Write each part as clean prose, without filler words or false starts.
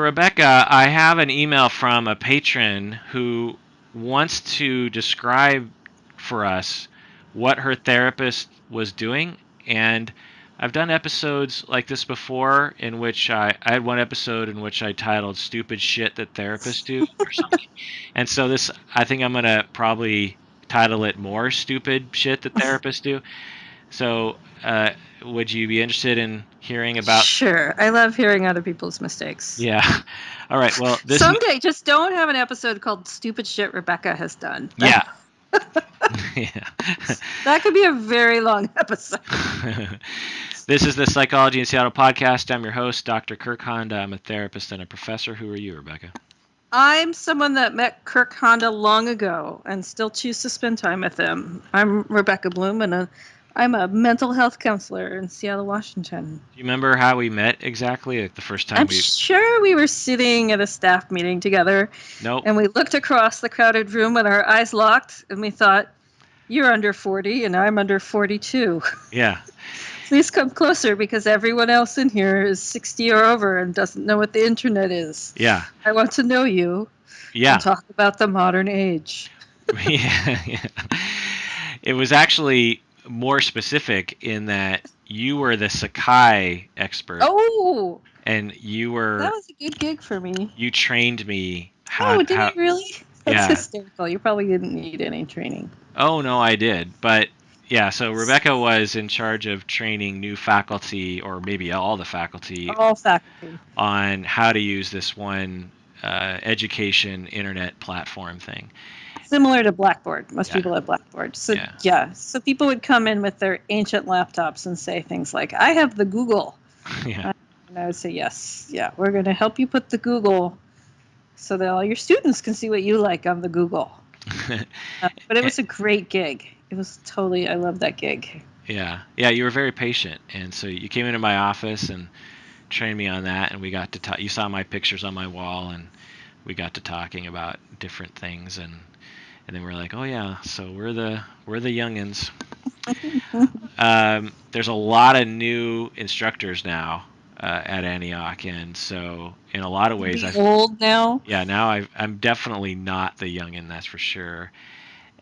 Rebecca, I have an email from a patron who wants to describe for us what her therapist was doing. And I've done episodes like this before in which I had one episode in which I titled Stupid Shit That Therapists Do or something. And so this, I think I'm going to probably title it More Stupid Shit That Therapists Do. So, would you be interested in hearing about? Sure. I love hearing other people's mistakes. Yeah. All right. Well, Someday, just don't have an episode called Stupid Shit Rebecca Has Done. Yeah. Yeah. That could be a very long episode. This is the Psychology in Seattle podcast. I'm your host, Dr. Kirk Honda. I'm a therapist and a professor. Who are you, Rebecca? I'm someone that met Kirk Honda long ago and still choose to spend time with him. I'm Rebecca Bloom, and I'm a mental health counselor in Seattle, Washington. Do you remember how we met exactly? Like the first time I'm sure we were sitting at a staff meeting together. Nope. And we looked across the crowded room and our eyes locked, and we thought, you're under 40 and I'm under 42. Yeah. Please come closer because everyone else in here is 60 or over and doesn't know what the internet is. Yeah. I want to know you. Yeah. And talk about the modern age. Yeah. It was actually more specific in that you were the Sakai expert. Oh. And you were. That was a good gig for me. You trained me how. Oh, did you really? That's yeah. hysterical. You probably didn't need any training. Oh, no, I did. But yeah, so Rebecca was in charge of training new faculty, or maybe all the faculty. All faculty. On how to use this one education internet platform thing. Similar to Blackboard. Most people have Blackboard. So so people would come in with their ancient laptops and say things like, I have the Google. Yeah. And I would say, yes, we're going to help you put the Google so that all your students can see what you like on the Google. But it was a great gig. It was totally, I love that gig. Yeah. Yeah, you were very patient. And so you came into my office and trained me on that, and we got to talk. You saw my pictures on my wall, and we got to talking about different things, and then we're like, oh yeah, so we're the youngins. There's a lot of new instructors now at Antioch, and so in a lot of ways, I'm old now. Yeah, now I'm definitely not the youngin, that's for sure.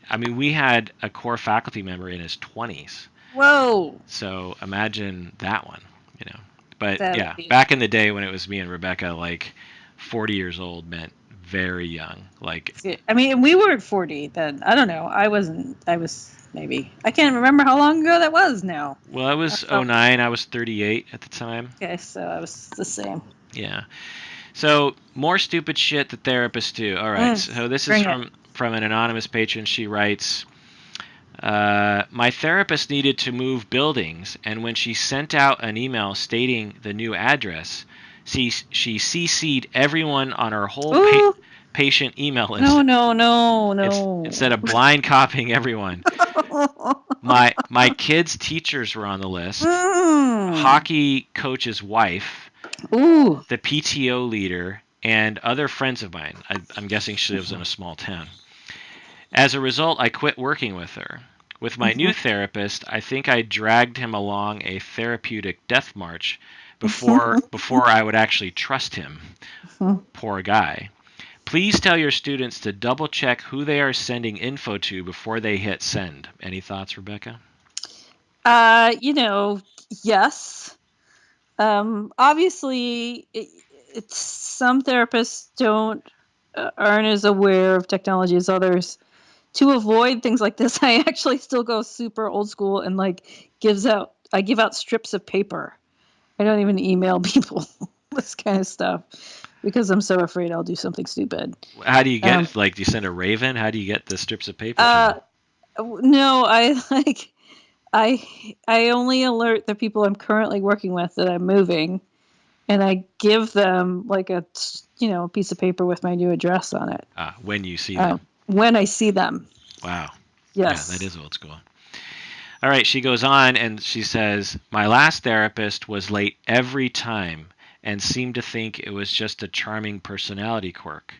I mean, we had a core faculty member in his 20s. Whoa! So imagine that one, you know. But back in the day when it was me and Rebecca, like 40 years old meant very young. Like, I mean, we weren't 40 then. I don't know. I wasn't. I was maybe. I can't remember how long ago that was now. Well, I was 09. I was 38 at the time. Okay, so I was the same. Yeah. So more stupid shit that therapists do. All right. So this is from an anonymous patron. She writes, my therapist needed to move buildings, and when she sent out an email stating the new address, she CC'd everyone on her whole patient email list. No. Instead of blind copying everyone. My kids' teachers were on the list. Hockey coach's wife. The PTO leader, and other friends of mine. I'm guessing she lives in a small town. As a result, I quit working with her. With my new therapist, I think I dragged him along a therapeutic death march before I would actually trust him. Poor guy. Please tell your students to double check who they are sending info to before they hit send. Any thoughts, Rebecca? Yes. Obviously, some therapists aren't as aware of technology as others. To avoid things like this, I actually still go super old school and I give out strips of paper. I don't even email people this kind of stuff because I'm so afraid I'll do something stupid. How do you get do you send a Raven? How do you get the strips of paper? No, I only alert the people I'm currently working with that I'm moving, and I give them like a piece of paper with my new address on it. When you see them. When I see them. Wow. Yes. Yeah, that is old school. All right, she goes on and she says, my last therapist was late every time and seemed to think it was just a charming personality quirk.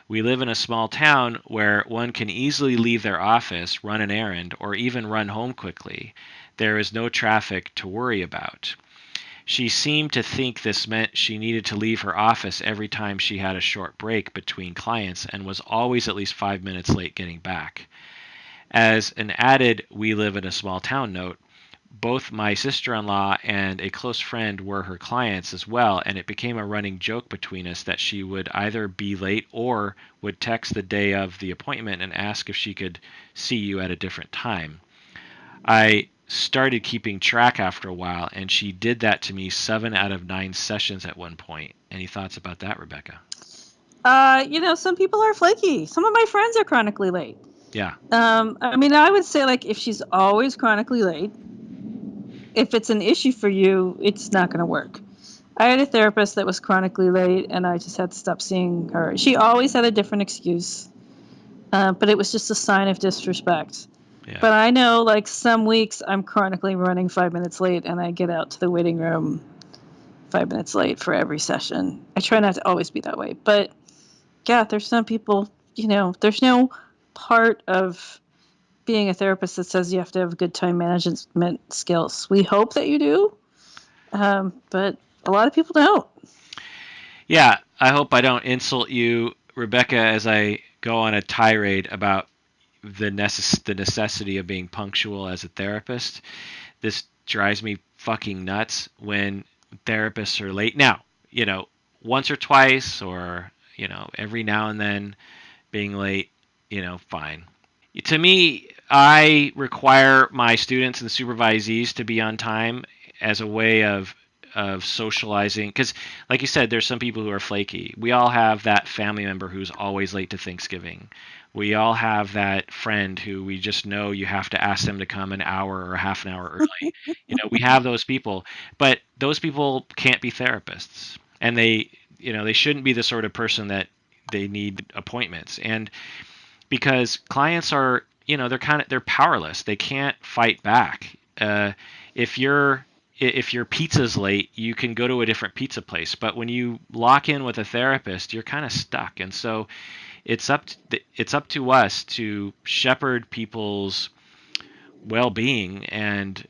We live in a small town where one can easily leave their office, run an errand, or even run home quickly. There is no traffic to worry about. She seemed to think this meant she needed to leave her office every time she had a short break between clients and was always at least 5 minutes late getting back. As an added "we live in a small town" note, both my sister-in-law and a close friend were her clients as well, and it became a running joke between us that she would either be late or would text the day of the appointment and ask if she could see you at a different time. I started keeping track after a while, and she did that to me 7 out of 9 sessions at one point. Any thoughts about that, Rebecca? Some people are flaky. Some of my friends are chronically late. Yeah. I mean, I would say, like, if she's always chronically late, if it's an issue for you, it's not going to work. I had a therapist that was chronically late, and I just had to stop seeing her. She always had a different excuse, but it was just a sign of disrespect. Yeah. But I know, like, some weeks I'm chronically running 5 minutes late, and I get out to the waiting room 5 minutes late for every session. I try not to always be that way, but yeah, there's some people, there's no part of being a therapist that says you have to have good time management skills. We hope that you do, but a lot of people don't. Yeah, I hope I don't insult you, Rebecca, as I go on a tirade about the necessity of being punctual as a therapist. This drives me fucking nuts when therapists are late. Now, once or twice or, every now and then being late, fine. To me, I require my students and supervisees to be on time as a way of socializing, because like you said, there's some people who are flaky. We all have that family member who's always late to Thanksgiving. We all have that friend who we just know you have to ask them to come an hour or a half an hour early. We have those people, but those people can't be therapists, and they shouldn't be the sort of person that they need appointments. And because clients are, they're powerless. They can't fight back. If your pizza's late, you can go to a different pizza place. But when you lock in with a therapist, you're kind of stuck. And so it's up to us to shepherd people's well-being and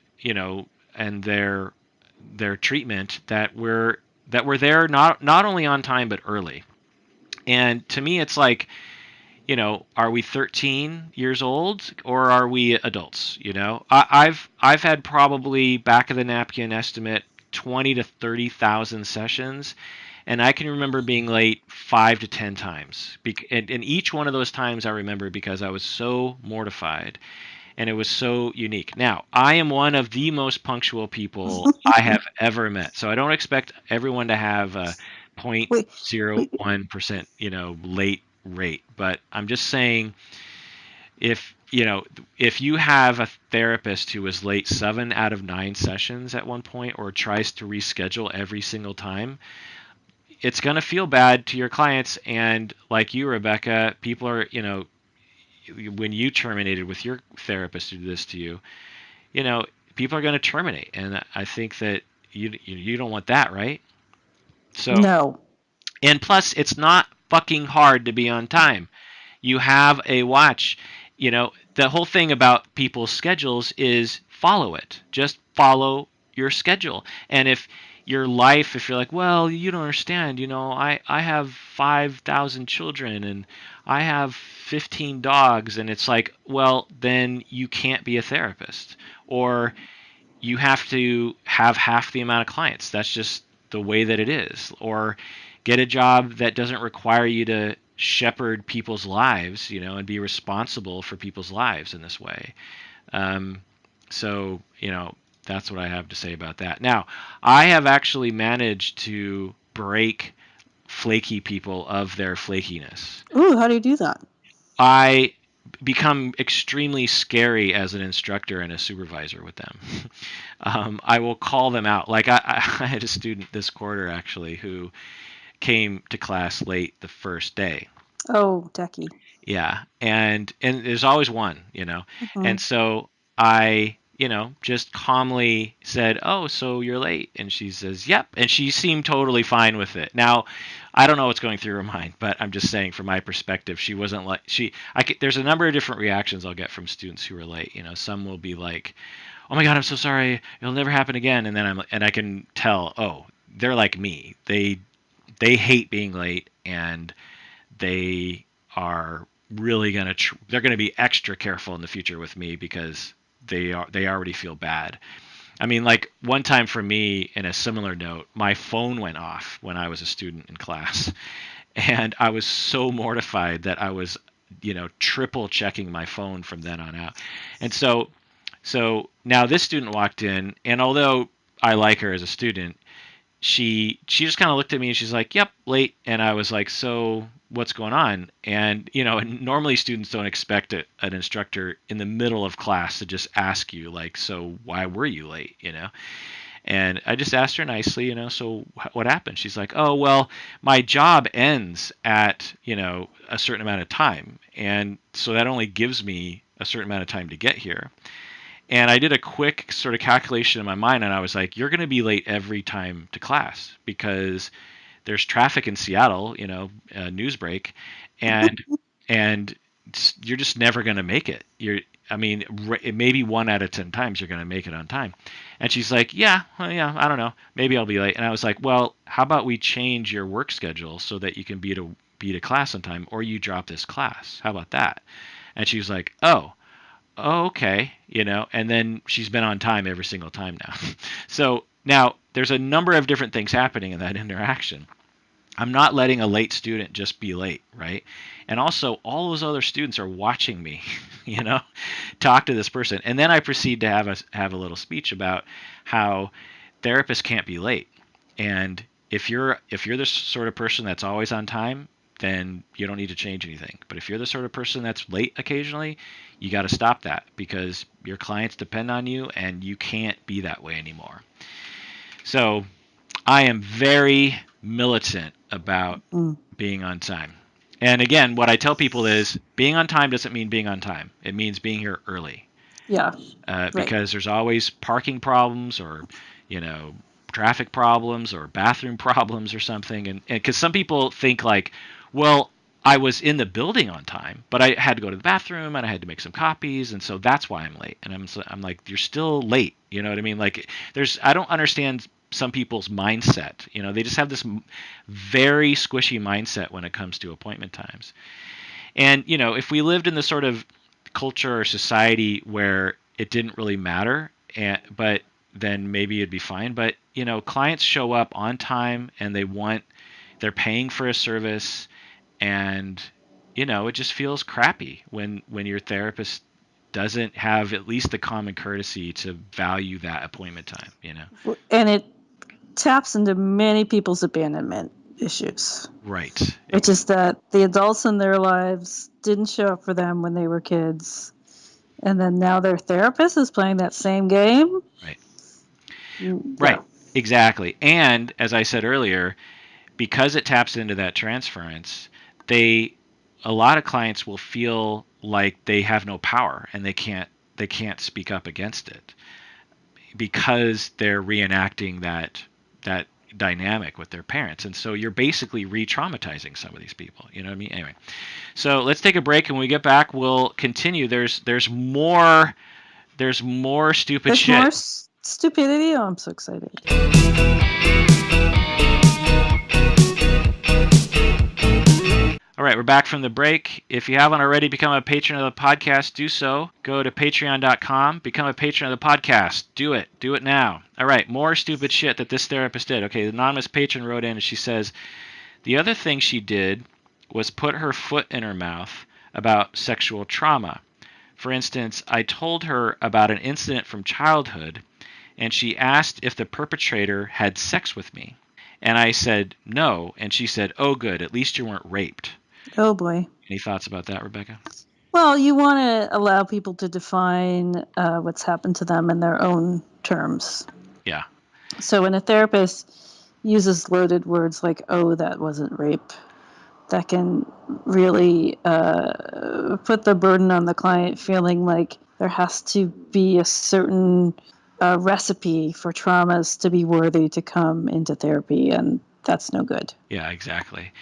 and their treatment, that we're there not only on time but early. And to me, it's like, are we 13 years old or are we adults? I've had probably back of the napkin estimate 20 to 30,000 sessions, and I can remember being late 5 to 10 times. And each one of those times I remember because I was so mortified, and it was so unique. Now, I am one of the most punctual people I have ever met, so I don't expect everyone to have a 0.01%, late rate. But I'm just saying, if you have a therapist who is late 7 out of 9 sessions at one point, or tries to reschedule every single time, it's going to feel bad to your clients. And like you, Rebecca, people are, when you terminated with your therapist who did this to you, people are going to terminate. And I think that you don't want that, right? So no. And plus, it's not fucking hard to be on time. You have a watch. The whole thing about people's schedules is follow it. Just follow your schedule. And if you're like, well, you don't understand, I have 5,000 children and I have 15 dogs, and it's like, well, then you can't be a therapist. Or you have to have half the amount of clients. That's just the way that it is. Or get a job that doesn't require you to shepherd people's lives, and be responsible for people's lives in this way. So, that's what I have to say about that. Now, I have actually managed to break flaky people of their flakiness. Ooh, how do you do that? I become extremely scary as an instructor and a supervisor with them. I will call them out. Like I had a student this quarter actually who came to class late the first day. Oh, Decky. Yeah, and there's always one, and so I just calmly said, "Oh, so you're late?" And she says, "Yep." And she seemed totally fine with it. Now, I don't know what's going through her mind, but I'm just saying from my perspective, she wasn't like there's a number of different reactions I'll get from students who are late. Some will be like, "Oh my God, I'm so sorry. It'll never happen again." And then I can tell, "Oh, they're like me. They hate being late, and they are really they're going to be extra careful in the future with me because they already feel bad." I mean, like one time for me, in a similar note, my phone went off when I was a student in class, and I was so mortified that I was, triple checking my phone from then on out. And so now this student walked in, and although I like her as a student, she just kind of looked at me and she's like, "Yep, late." And I was like, "So what's going on?" And and normally students don't expect an instructor in the middle of class to just ask you like, "So why were you late?" And I just asked her nicely, "So what happened?" She's like, "Oh, well, my job ends at a certain amount of time, and so that only gives me a certain amount of time to get here." And I did a quick sort of calculation in my mind, and I was like, "You're going to be late every time to class because there's traffic in Seattle, news break, and and you're just never going to make it. I mean, maybe 1 out of 10 times you're going to make it on time." And she's like, "Yeah, well, yeah, I don't know, maybe I'll be late." And I was like, "Well, how about we change your work schedule so that you can be to class on time, or you drop this class? How about that?" And she was like, "Oh, okay," and then she's been on time every single time now. So now there's a number of different things happening in that interaction. I'm not letting a late student just be late, right? And also, all those other students are watching me, you know, talk to this person. And then I proceed to have a little speech about how therapists can't be late. And if you're the sort of person that's always on time, then you don't need to change anything. But if you're the sort of person that's late occasionally, you got to stop that because your clients depend on you and you can't be that way anymore. So I am very militant about being on time. And again, what I tell people is being on time doesn't mean being on time. It means being here early. Yeah. Because there's always parking problems or, you know, traffic problems or bathroom problems or something. And because some people think like, well, I was in the building on time, but I had to go to the bathroom and I had to make some copies, and so that's why I'm late. And I'm like, you're still late. You know what I mean? Like, I don't understand some people's mindset. They just have this very squishy mindset when it comes to appointment times. And if we lived in the sort of culture or society where it didn't really matter, but then maybe it'd be fine. But clients show up on time and they're paying for a service, and it just feels crappy when your therapist doesn't have at least the common courtesy to value that appointment time. And it taps into many people's abandonment issues. Right. Which is that the adults in their lives didn't show up for them when they were kids. And then now their therapist is playing that same game. Right. Yeah. Right. Exactly. And as I said earlier, because it taps into that transference, a lot of clients will feel like they have no power and they can't speak up against it because they're reenacting that dynamic with their parents. And so you're basically re-traumatizing some of these people. You know what I mean? Anyway, so let's take a break, and when we get back, we'll continue. There's more stupid shit. More stupidity. Oh, I'm so excited. All right, we're back from the break. If you haven't already become a patron of the podcast, do so. Go to patreon.com, become a patron of the podcast. Do it. Do it now. All right, more stupid shit that this therapist did. Okay, the anonymous patron wrote in and she says, the other thing she did was put her foot in her mouth about sexual trauma. For instance, I told her about an incident from childhood, and she asked if the perpetrator had sex with me. And I said no, and she said, "Oh, good, at least you weren't raped." Oh, boy. Any thoughts about that, Rebecca? Well, you want to allow people to define what's happened to them in their own terms. Yeah. So when a therapist uses loaded words like, "oh, that wasn't rape," that can really put the burden on the client feeling like there has to be a certain recipe for traumas to be worthy to come into therapy, and that's no good. Yeah, exactly.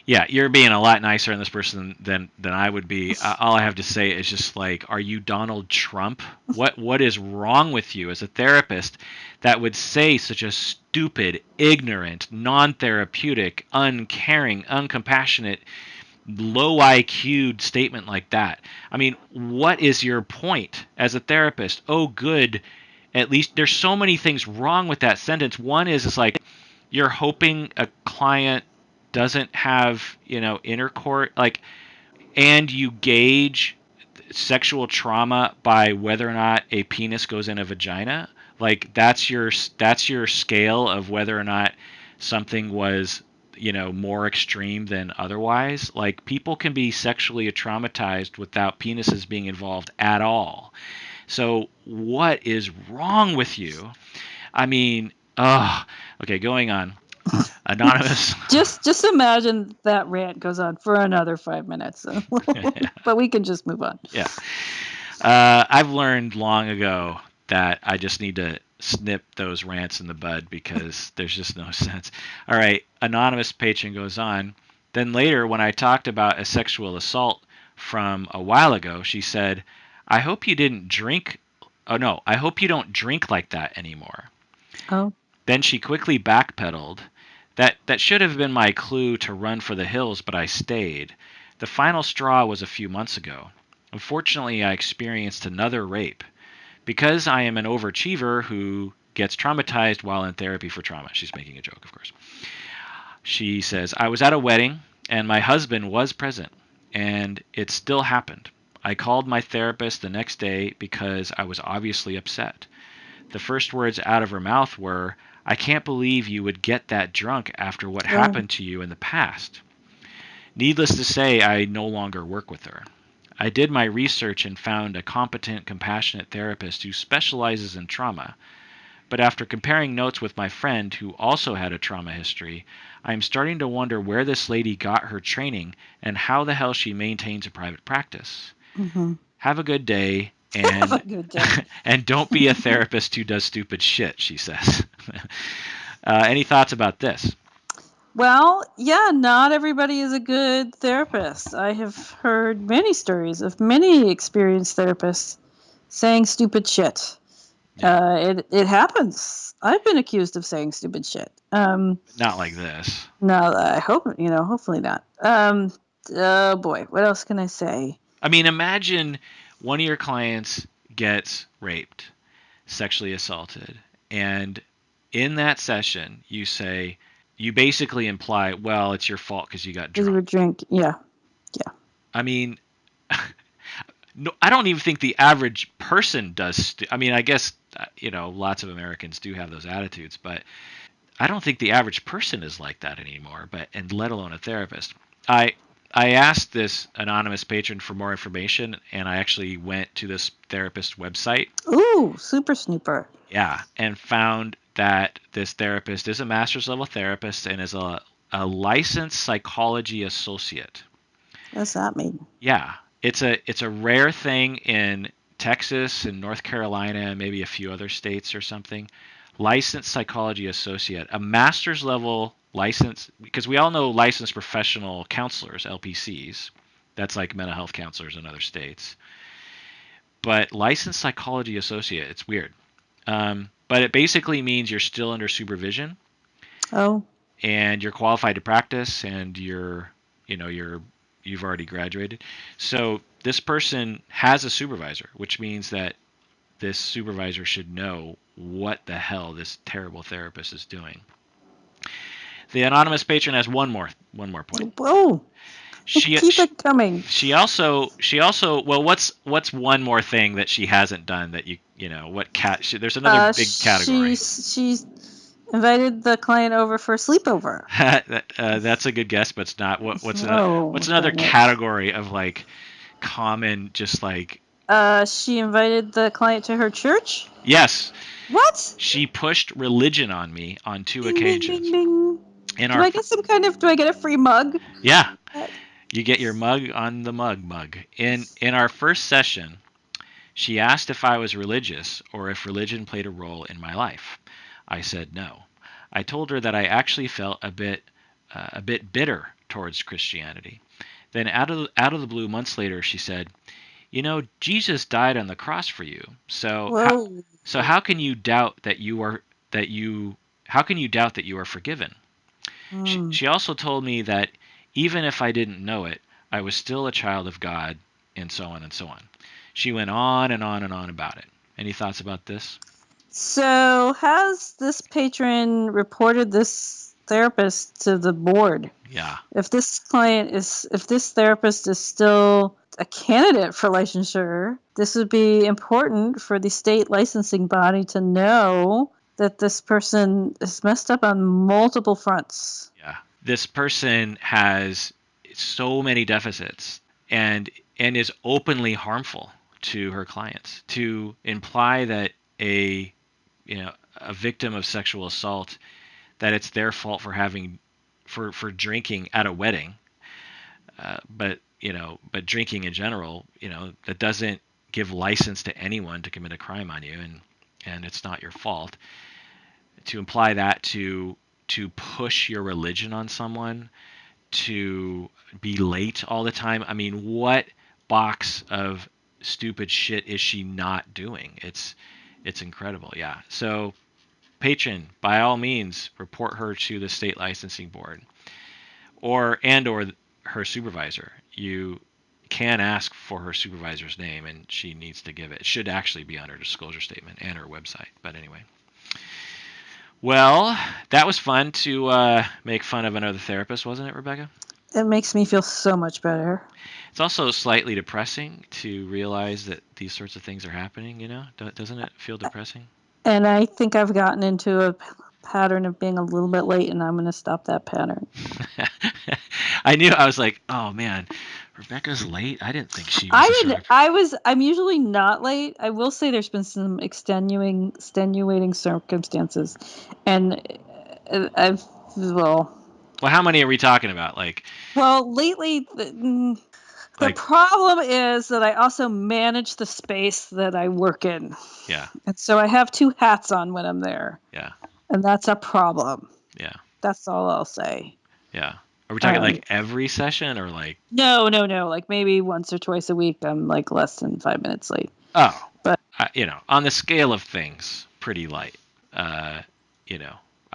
Yeah, you're being a lot nicer on this person than I would be. All I have to say is just like, are you Donald Trump? What is wrong with you as a therapist that would say such a stupid, ignorant, non-therapeutic, uncaring, uncompassionate, low IQ'd statement like that? I mean, what is your point as a therapist? Oh, good. At least there's so many things wrong with that sentence. One is it's like you're hoping a client doesn't have, intercourse, like, and you gauge sexual trauma by whether or not a penis goes in a vagina. Like that's your scale of whether or not something was, more extreme than otherwise. Like, people can be sexually traumatized without penises being involved at all. So what is wrong with you? I mean, okay, going on. Anonymous. Just imagine that rant goes on for another 5 minutes, but we can just move on. Yeah. I've learned long ago that I just need to snip those rants in the bud because there's just no sense. All right, anonymous patron goes on. Then later, when I talked about a sexual assault from a while ago, she said, "I hope you didn't drink. Oh no, I hope you don't drink like that anymore." Oh. Then she quickly backpedaled. That should have been my clue to run for the hills, but I stayed. The final straw was a few months ago. Unfortunately, I experienced another rape. Because I am an overachiever who gets traumatized while in therapy for trauma. She's making a joke, of course. She says, I was at a wedding, and my husband was present, and it still happened. I called my therapist the next day because I was obviously upset. The first words out of her mouth were, I can't believe you would get that drunk after what happened to you in the past. Needless to say, I no longer work with her. I did my research and found a competent, compassionate therapist who specializes in trauma. But after comparing notes with my friend who also had a trauma history, I am starting to wonder where this lady got her training and how the hell she maintains a private practice. Mm-hmm. Have a good day. And don't be a therapist who does stupid shit, she says. Any thoughts about this? Well, yeah, not everybody is a good therapist. I have heard many stories of many experienced therapists saying stupid shit. Yeah. It happens. I've been accused of saying stupid shit. Not like this. No, I hope, hopefully not. Oh boy, what else can I say? I mean, imagine one of your clients gets raped, sexually assaulted, and in that session you basically imply, well, it's your fault because you got drunk. You were drunk, yeah. I mean, no, I don't even think the average person does. I mean, I guess lots of Americans do have those attitudes, but I don't think the average person is like that anymore. And let alone a therapist. I asked this anonymous patron for more information, and I actually went to this therapist website. Ooh, super snooper. Yeah, and found that this therapist is a master's level therapist and is a licensed psychology associate. What does that mean? Yeah, it's a rare thing in Texas and North Carolina and maybe a few other states or something. Licensed psychology associate, a master's level license, because we all know licensed professional counselors, LPCs. That's like mental health counselors in other states. But licensed psychology associate, it's weird. But it basically means you're still under supervision. Oh. And you're qualified to practice, and you've already graduated. So this person has a supervisor, which means that this supervisor should know what the hell this terrible therapist is doing. The anonymous patron has one more point. Whoa. Keep it coming. She also well, what's one more thing that she hasn't done that what there's another big category. She's invited the client over for a sleepover. That's a good guess, but it's not. What's another category of like common, just like? She invited the client to her church. Yes. What? She pushed religion on me on 2 occasions. Ding, ding, ding. Do I get a free mug? Yeah. You get your mug on the mug. In our first session, She asked if I was religious or if religion played a role in my life. I said no. I told her that I actually felt a bit bitter towards Christianity. Then out of the blue, months later, she said, "You know, Jesus died on the cross for you. Whoa. So how can you doubt that you are that you how can you doubt that you are forgiven?" She also told me that even if I didn't know it, I was still a child of God, and so on and so on. She went on and on and on about it. Any thoughts about this? So, has this patron reported this therapist to the board? Yeah. If this therapist is still a candidate for licensure, this would be important for the state licensing body to know that this person is messed up on multiple fronts. Yeah. This person has so many deficits and is openly harmful to her clients. To imply that a victim of sexual assault, that it's their fault for having for drinking at a wedding, but drinking in general, that doesn't give license to anyone to commit a crime on you, and it's not your fault. To imply that, to push your religion on someone, to be late all the time. I mean, what box of stupid shit is she not doing? It's incredible. Yeah. So, patron, by all means, report her to the state licensing board or her supervisor. You can ask for her supervisor's name, and she needs to give it. It should actually be on her disclosure statement and her website. But anyway. Well, that was fun to make fun of another therapist, wasn't it, Rebecca? It makes me feel so much better. It's also slightly depressing to realize that these sorts of things are happening, Doesn't it feel depressing? And I think I've gotten into a pattern of being a little bit late, and I'm going to stop that pattern. I was like, oh man, Rebecca's late. I didn't think she was. I'm usually not late. I will say there's been some extenuating circumstances, and well, how many are we talking about? Lately, the problem is that I also manage the space that I work in. Yeah. And so I have two hats on when I'm there. Yeah. And that's a problem. Yeah. That's all I'll say. Yeah. Are we talking every session or like? No. Like maybe once or twice a week, I'm like less than 5 minutes late. Oh, but on the scale of things, pretty light. I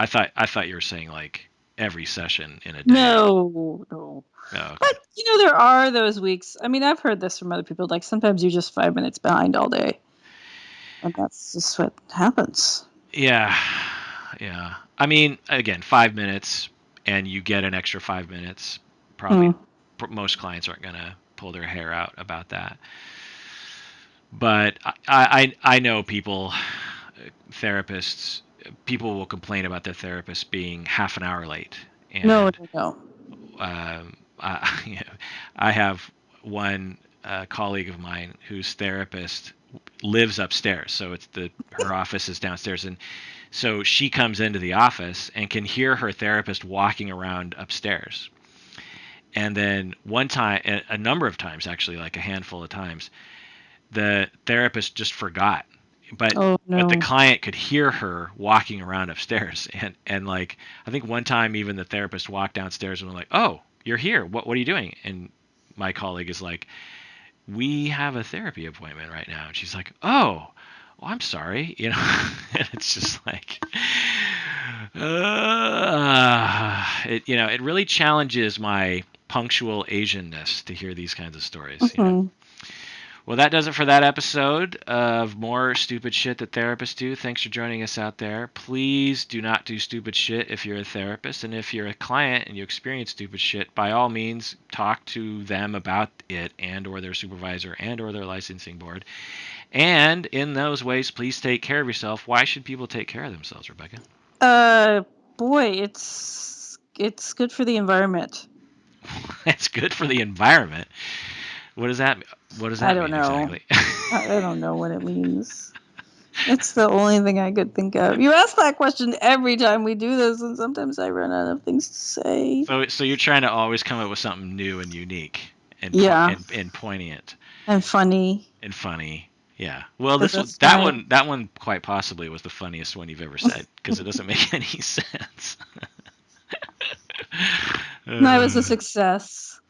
thought you were saying like every session in a day. No. Oh, okay. But there are those weeks. I mean, I've heard this from other people. Like sometimes you're just 5 minutes behind all day, and that's just what happens. Yeah. I mean, again, 5 minutes, and you get an extra 5 minutes. Probably most clients aren't going to pull their hair out about that. But I know therapists, people will complain about their therapist being half an hour late. And, no. I have one colleague of mine whose therapist lives upstairs, so her office is downstairs, and so she comes into the office and can hear her therapist walking around upstairs. And then one time, a number of times actually, like a handful of times, the therapist just forgot, but the client could hear her walking around upstairs, and like I think one time even the therapist walked downstairs and was like, "Oh, you're here. What are you doing?" And my colleague is like, "We have a therapy appointment right now." And she's like, "Oh, well, I'm sorry." And it's just like, it really challenges my punctual Asianness to hear these kinds of stories. Well, that does it for that episode of more stupid shit that therapists do. Thanks for joining us out there. Please do not do stupid shit if you're a therapist. And if you're a client and you experience stupid shit, by all means, talk to them about it and or their supervisor and or their licensing board. And in those ways, please take care of yourself. Why should people take care of themselves, Rebecca? Boy, it's good for the environment. It's good for the environment. What does that mean? I don't know. Exactly? I don't know what it means. It's the only thing I could think of. You ask that question every time we do this, and sometimes I run out of things to say. So you're trying to always come up with something new and unique and poignant. And funny. And funny. Yeah. Well, That's that one quite possibly was the funniest one you've ever said because it doesn't make any sense. No, it was a success.